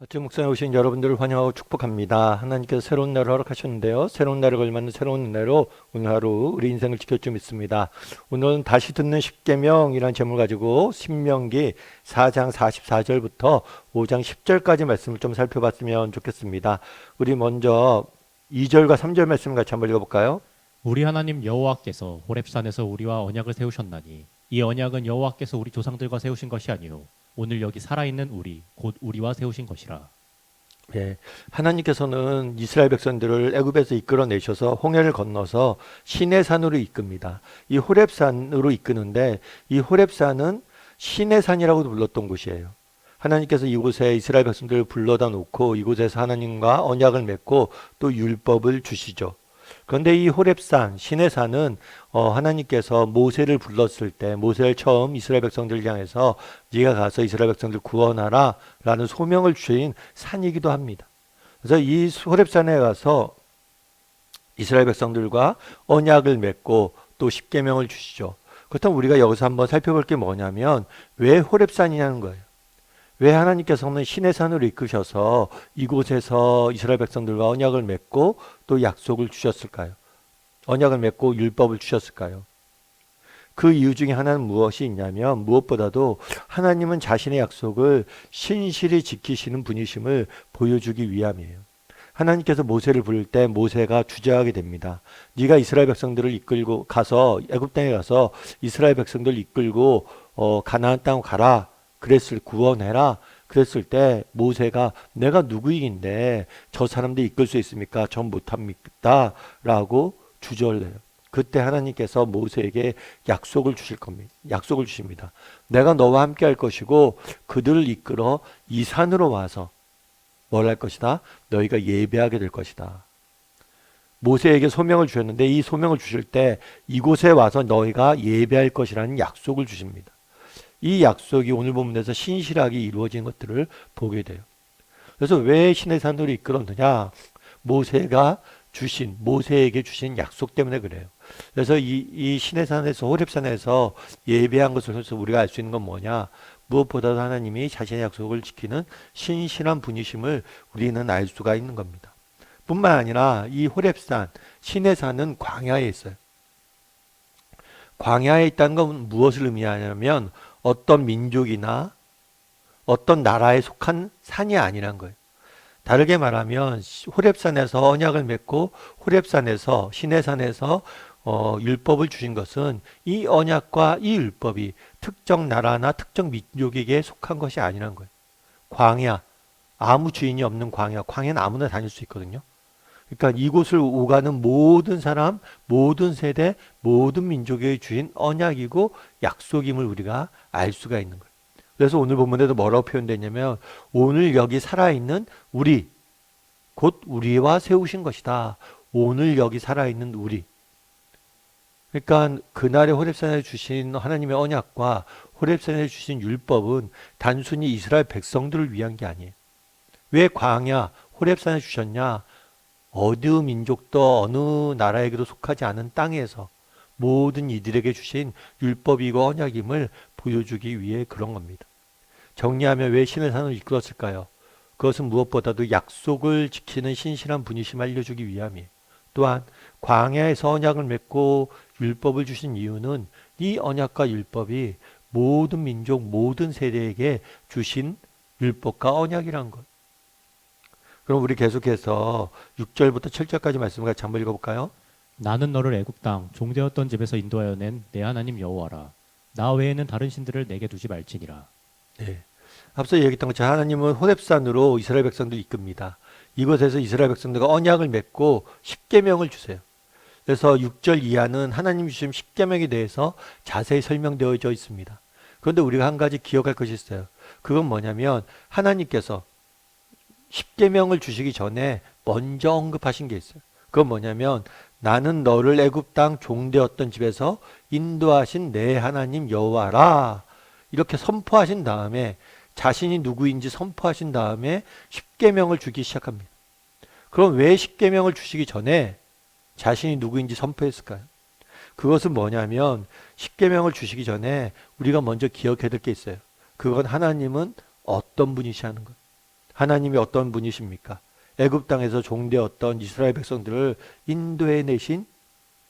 아침 목상에 오신 여러분들을 환영하고 축복합니다. 하나님께서 새로운 날을 허락하셨는데요. 새로운 날을 걸맞는 새로운 은혜로 오늘 하루 우리 인생을 지킬 줄 믿습니다. 오늘은 다시 듣는 십계명이라는 제목을 가지고 신명기 4장 44절부터 5장 10절까지 말씀을 좀 살펴봤으면 좋겠습니다. 우리 먼저 2절과 3절 말씀을 같이 한번 읽어볼까요? 우리 하나님 여호와께서 호렙산에서 우리와 언약을 세우셨나니 이 언약은 여호와께서 우리 조상들과 세우신 것이 아니요 오늘 여기 살아있는 우리 곧 우리와 세우신 것이라. 예, 하나님께서는 이스라엘 백성들을 애굽에서 이끌어내셔서 홍해를 건너서 시내산으로 이끕니다. 이 호렙산으로 이끄는데 이 호렙산은 시내산이라고도 불렀던 곳이에요. 하나님께서 이곳에 이스라엘 백성들을 불러다 놓고 이곳에서 하나님과 언약을 맺고 또 율법을 주시죠. 그런데 이 호렙산, 시내산은 하나님께서 모세를 불렀을 때 모세를 처음 이스라엘 백성들을 향해서 네가 가서 이스라엘 백성들 구원하라 라는 소명을 주신 산이기도 합니다. 그래서 이 호렙산에 가서 이스라엘 백성들과 언약을 맺고 또 십계명을 주시죠. 그렇다면 우리가 여기서 한번 살펴볼 게 뭐냐면 왜 호렙산이냐는 거예요. 왜 하나님께서는 시내산으로 이끄셔서 이곳에서 이스라엘 백성들과 언약을 맺고 또 약속을 주셨을까요? 언약을 맺고 율법을 주셨을까요? 그 이유 중에 하나는 무엇이 있냐면 무엇보다도 하나님은 자신의 약속을 신실히 지키시는 분이심을 보여주기 위함이에요. 하나님께서 모세를 부를 때 모세가 주저하게 됩니다. 네가 이스라엘 백성들을 이끌고 가서 애굽 땅에 가서 이스라엘 백성들을 이끌고 가나안 땅으로 가라. 그랬을 구원해라. 그랬을 때 모세가 내가 누구인데 저 사람들 이끌 수 있습니까? 전 못합니다. 라고 주저를 해요. 그때 하나님께서 모세에게 약속을 주실 겁니다. 약속을 주십니다. 내가 너와 함께 할 것이고 그들을 이끌어 이 산으로 와서 뭘 할 것이다? 너희가 예배하게 될 것이다. 모세에게 소명을 주셨는데 이 소명을 주실 때 이곳에 와서 너희가 예배할 것이라는 약속을 주십니다. 이 약속이 오늘 본문에서 신실하게 이루어진 것들을 보게 돼요. 그래서 왜 시내산으로 이끌었느냐? 모세에게 주신 약속 때문에 그래요. 그래서 이 시내산에서 호렙산에서 예배한 것을 통해서 우리가 알 수 있는 건 뭐냐? 무엇보다도 하나님이 자신의 약속을 지키는 신실한 분이심을 우리는 알 수가 있는 겁니다. 뿐만 아니라 이 호렙산, 시내산은 광야에 있어요. 광야에 있다는 건 무엇을 의미하냐면 어떤 민족이나 어떤 나라에 속한 산이 아니란 거예요. 다르게 말하면 호렙산에서 언약을 맺고 호렙산에서 시내산에서 율법을 주신 것은 이 언약과 이 율법이 특정 나라나 특정 민족에게 속한 것이 아니란 거예요. 광야, 아무 주인이 없는 광야는 아무나 다닐 수 있거든요. 그러니까 이곳을 오가는 모든 사람, 모든 세대, 모든 민족에 주신 언약이고 약속임을 우리가 알 수가 있는 거예요. 그래서 오늘 본문에도 뭐라고 표현되냐면 오늘 여기 살아있는 우리, 곧 우리와 세우신 것이다. 오늘 여기 살아있는 우리. 그러니까 그날의 호렙산에 주신 하나님의 언약과 호렙산에 주신 율법은 단순히 이스라엘 백성들을 위한 게 아니에요. 왜 광야, 호렙산에 주셨냐? 어느 민족도 어느 나라에게도 속하지 않은 땅에서 모든 이들에게 주신 율법이고 언약임을 보여주기 위해 그런 겁니다. 정리하면 왜 시내산을 이끌었을까요? 그것은 무엇보다도 약속을 지키는 신실한 분이심을 알려주기 위함이에요. 또한 광야에서 언약을 맺고 율법을 주신 이유는 이 언약과 율법이 모든 민족, 모든 세대에게 주신 율법과 언약이란 것. 그럼 우리 계속해서 6절부터 7절까지 말씀을 같이 한번 읽어볼까요? 나는 너를 애굽 땅 종되었던 집에서 인도하여 낸 내 하나님 여호와라. 나 외에는 다른 신들을 내게 두지 말지니라. 네. 앞서 얘기했던 것처럼 하나님은 호렙산으로 이스라엘 백성들 이끕니다. 이곳에서 이스라엘 백성들과 언약을 맺고 십계명을 주세요. 그래서 6절 이하는 하나님 주신 십계명에 대해서 자세히 설명되어져 있습니다. 그런데 우리가 한 가지 기억할 것이 있어요. 그건 뭐냐면 하나님께서 십계명을 주시기 전에 먼저 언급하신 게 있어요. 그건 뭐냐면 나는 너를 애굽 땅 종되었던 집에서 인도하신 내 하나님 여호와라. 이렇게 선포하신 다음에 자신이 누구인지 선포하신 다음에 십계명을 주기 시작합니다. 그럼 왜 십계명을 주시기 전에 자신이 누구인지 선포했을까요? 그것은 뭐냐면 십계명을 주시기 전에 우리가 먼저 기억해야 될 게 있어요. 그건 하나님은 어떤 분이시라는 것. 하나님이 어떤 분이십니까? 애굽 땅에서 종되었던 이스라엘 백성들을 인도해 내신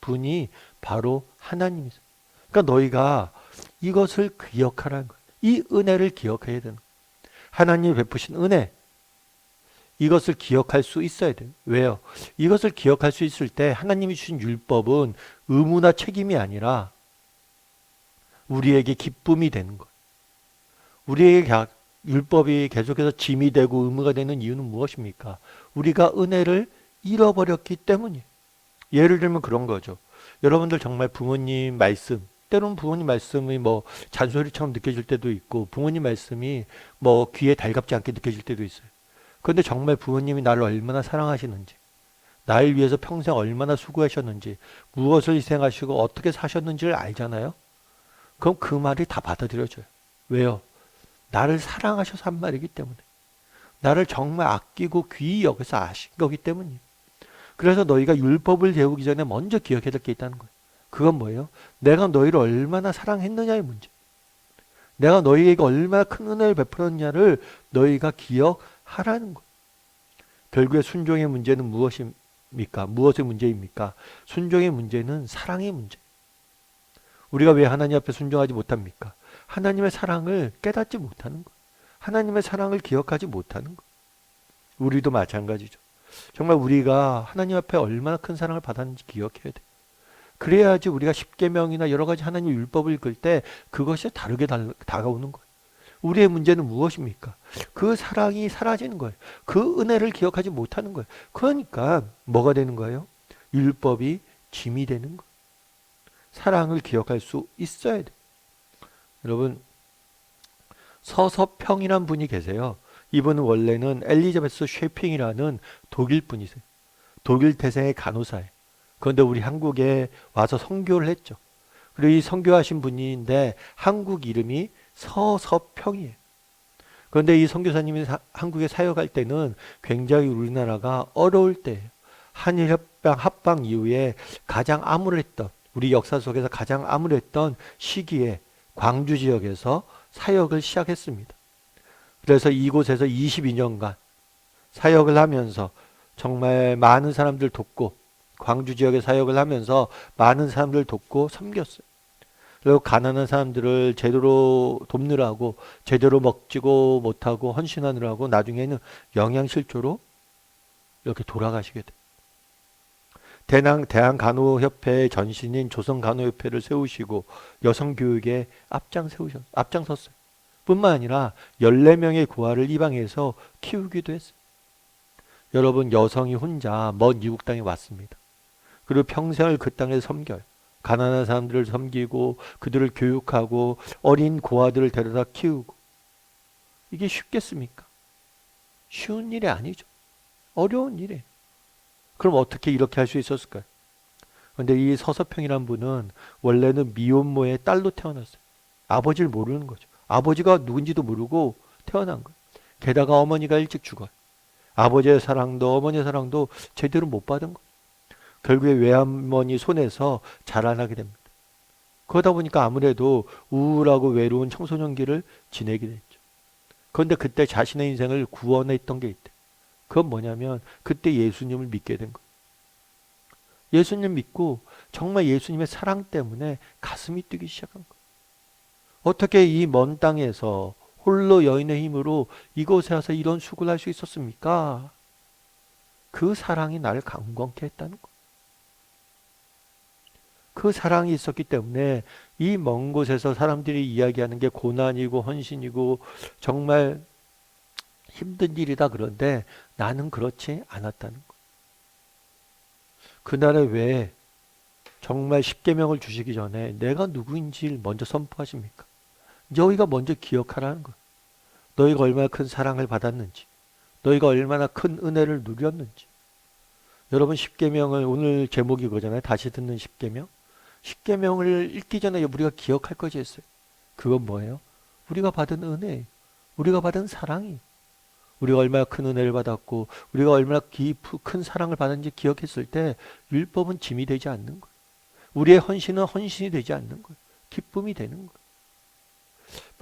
분이 바로 하나님이세요. 그러니까 너희가 이것을 기억하라는 거예요. 이 은혜를 기억해야 되는 거예요. 하나님이 베푸신 은혜, 이것을 기억할 수 있어야 돼요. 왜요? 이것을 기억할 수 있을 때 하나님이 주신 율법은 의무나 책임이 아니라 우리에게 기쁨이 되는 거예요. 우리에게 율법이 계속해서 짐이 되고 의무가 되는 이유는 무엇입니까? 우리가 은혜를 잃어버렸기 때문이에요. 예를 들면 그런 거죠. 여러분들 정말 부모님 말씀, 때로는 부모님 말씀이 뭐 잔소리처럼 느껴질 때도 있고 부모님 말씀이 뭐 귀에 달갑지 않게 느껴질 때도 있어요. 그런데 정말 부모님이 나를 얼마나 사랑하시는지, 나를 위해서 평생 얼마나 수고하셨는지, 무엇을 희생하시고 어떻게 사셨는지를 알잖아요. 그럼 그 말이 다 받아들여져요. 왜요? 나를 사랑하셔서 한 말이기 때문에. 나를 정말 아끼고 귀히 여기서 아신 거기 때문이에요. 그래서 너희가 율법을 배우기 전에 먼저 기억해야 될 게 있다는 거예요. 그건 뭐예요? 내가 너희를 얼마나 사랑했느냐의 문제. 내가 너희에게 얼마나 큰 은혜를 베풀었냐를 너희가 기억하라는 거예요. 결국에 순종의 문제는 무엇입니까? 무엇의 문제입니까? 순종의 문제는 사랑의 문제. 우리가 왜 하나님 앞에 순종하지 못합니까? 하나님의 사랑을 깨닫지 못하는 거예요. 하나님의 사랑을 기억하지 못하는 거예요. 우리도 마찬가지죠. 정말 우리가 하나님 앞에 얼마나 큰 사랑을 받았는지 기억해야 돼요. 그래야지 우리가 십계명이나 여러 가지 하나님의 율법을 읽을 때 그것이 다르게 다가오는 거예요. 우리의 문제는 무엇입니까? 그 사랑이 사라지는 거예요. 그 은혜를 기억하지 못하는 거예요. 그러니까 뭐가 되는 거예요? 율법이 짐이 되는 거예요. 사랑을 기억할 수 있어야 돼요. 여러분, 서서평이란 분이 계세요. 이분은 원래는 엘리자베스 쉐핑이라는 독일 분이세요. 독일 태생의 간호사예요. 그런데 우리 한국에 와서 선교를 했죠. 그리고 이 선교하신 분인데 한국 이름이 서서평이에요. 그런데 이 선교사님이 한국에 사역할 때는 굉장히 우리나라가 어려울 때예요. 한일 합방 이후에 가장 암울했던, 우리 역사 속에서 가장 암울했던 시기에 광주 지역에서 사역을 시작했습니다. 그래서 이곳에서 22년간 사역을 하면서 정말 많은 사람들 돕고, 광주 지역에 사역을 하면서 많은 사람들 돕고 섬겼어요. 그리고 가난한 사람들을 제대로 돕느라고 제대로 먹지도 못하고 헌신하느라고 나중에는 영양실조로 이렇게 돌아가시게 돼요. 대한간호협회의 전신인 조선간호협회를 세우시고 여성교육에 앞장섰어요. 뿐만 아니라 14명의 고아를 입양해서 키우기도 했어요. 여러분, 여성이 혼자 먼 이국 땅에 왔습니다. 그리고 평생을 그 땅에서 섬겨요. 가난한 사람들을 섬기고 그들을 교육하고 어린 고아들을 데려다 키우고. 이게 쉽겠습니까? 쉬운 일이 아니죠. 어려운 일이에요. 그럼 어떻게 이렇게 할 수 있었을까요? 그런데 이 서서평이란 분은 원래는 미혼모의 딸로 태어났어요. 아버지를 모르는 거죠. 아버지가 누군지도 모르고 태어난 거예요. 게다가 어머니가 일찍 죽어요. 아버지의 사랑도 어머니의 사랑도 제대로 못 받은 거예요. 결국에 외할머니 손에서 자라나게 됩니다. 그러다 보니까 아무래도 우울하고 외로운 청소년기를 지내게 됐죠. 그런데 그때 자신의 인생을 구원했던 게 있대. 그건 뭐냐면 그때 예수님을 믿게 된 거예요. 예수님 믿고 정말 예수님의 사랑 때문에 가슴이 뛰기 시작한 거예요. 어떻게 이 먼 땅에서 홀로 여인의 힘으로 이곳에 와서 이런 수고를 할 수 있었습니까? 그 사랑이 나를 강건케 했다는 거예요. 그 사랑이 있었기 때문에 이 먼 곳에서 사람들이 이야기하는 게 고난이고 헌신이고 정말 힘든 일이다, 그런데 나는 그렇지 않았다는 거예요. 그날에 왜 정말 십계명을 주시기 전에 내가 누구인지를 먼저 선포하십니까? 너희가 먼저 기억하라는 거예요. 너희가 얼마나 큰 사랑을 받았는지, 너희가 얼마나 큰 은혜를 누렸는지. 여러분, 십계명을, 오늘 제목이 그거잖아요. 다시 듣는 십계명. 십계명을 읽기 전에 우리가 기억할 것이 있어요. 그건 뭐예요? 우리가 받은 은혜, 우리가 받은 사랑이, 우리가 얼마나 큰 은혜를 받았고 우리가 얼마나 큰 사랑을 받았는지 기억했을 때 율법은 짐이 되지 않는 거예요. 우리의 헌신은 헌신이 되지 않는 거예요. 기쁨이 되는 거예요.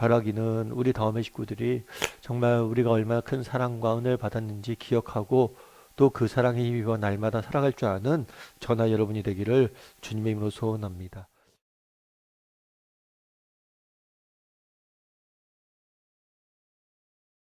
바라기는 우리 다음의 식구들이 정말 우리가 얼마나 큰 사랑과 은혜를 받았는지 기억하고 또 그 사랑에 힘입어 날마다 살아갈 줄 아는 저나 여러분이 되기를 주님의 이름으로 소원합니다.